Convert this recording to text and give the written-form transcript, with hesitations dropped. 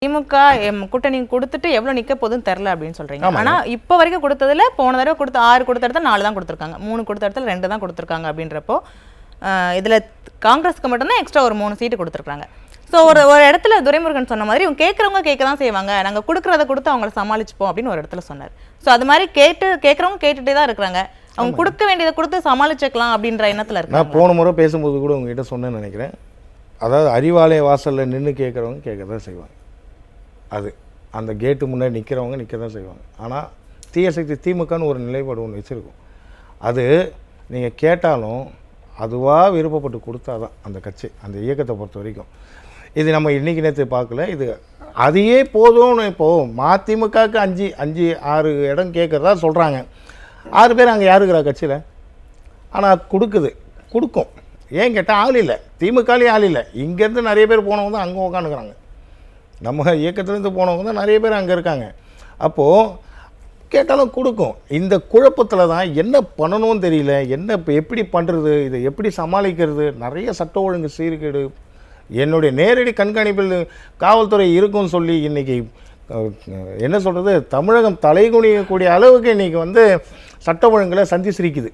திமுக கூட்டணி கொடுத்துட்டு எவ்வளவு நிக்க போகுதுன்னு தெரியல அப்படின்னு சொல்றீங்க. ஆனா இப்ப வரைக்கும் கொடுத்ததுல போன தடவை கொடுத்த 6 கொடுத்த இடத்துல 4 தான் கொடுத்துருக்காங்க, 3 கொடுத்த இடத்துல 2 தான் கொடுத்துருக்காங்க. அப்படின்றப்போ இதுல காங்கிரஸ்க்கு மட்டும்தான் எக்ஸ்ட்ரா ஒரு 3 சீட்டு கொடுத்துருக்காங்க. ஸோ ஒரு இடத்துல துரைமுருகன் சொன்ன மாதிரி இவங்க கேட்கறவங்க கேட்க தான் செய்வாங்க, நாங்கள் கொடுக்குறத கொடுத்து அவங்கள சமாளிச்சுப்போம் அப்படின்னு ஒரு இடத்துல சொன்னார். ஸோ அது மாதிரி கேட்கறவங்க கேட்டுட்டே தான் இருக்கிறாங்க, அவங்க கொடுக்க வேண்டியதை கொடுத்து சமாளிச்சுக்கலாம் அப்படின்ற எண்ணத்துல இருக்கு. நான் போன முறை பேசும்போது கூட உங்ககிட்ட சொன்னேன்னு நினைக்கிறேன். அதாவது அறிவாலய வாசலில் நின்று கேட்குறவங்க கேட்க தான் செய்வாங்க. அது அந்த கேட்டு முன்னாடி நிற்கிறவங்க நிற்க தான் செய்வாங்க. ஆனால் தீய சக்தி திமுகன்னு ஒரு நிலைப்பாடு ஒன்று வச்சுருக்கும். அது நீங்கள் கேட்டாலும் அதுவாக விருப்பப்பட்டு கொடுத்தா தான் அந்த கட்சி, அந்த இயக்கத்தை பொறுத்த வரைக்கும். இது நம்ம இன்றைக்கி நேற்று பார்க்கல, இது அதையே போதும்னு. இப்போது மதிமுகவுக்கு 5-6 இடம் கேட்குறதா சொல்கிறாங்க. 6 பேர் அங்கே யார் இருக்கிறா கட்சியில்? ஆனால் கொடுக்கும். ஏன் கேட்டால் ஆள் இல்லை, திமுகலேயும் ஆள் இல்லை. இங்கேருந்து நிறைய பேர் போனவங்க தான் அங்கே உட்காந்துக்கிறாங்க. நம்ம இயக்கத்துலேருந்து போனவங்க தான் நிறைய பேர் அங்கே இருக்காங்க. அப்போது கேட்டாலும் கொடுக்கும். இந்த குழப்பத்தில் தான் என்ன பண்ணணும்னு தெரியல, இப்போ எப்படி பண்ணுறது, இதை எப்படி சமாளிக்கிறது. நிறைய சட்ட ஒழுங்கு சீர்கேடு என்னுடைய நேரடி கண்காணிப்பில் காவல்துறை இருக்குன்னு சொல்லி இன்றைக்கி என்ன சொல்கிறது, தமிழகம் தலைகுனியக்கூடிய அளவுக்கு இன்றைக்கி சட்ட ஒழுங்கில் சந்தி சிரிக்குது.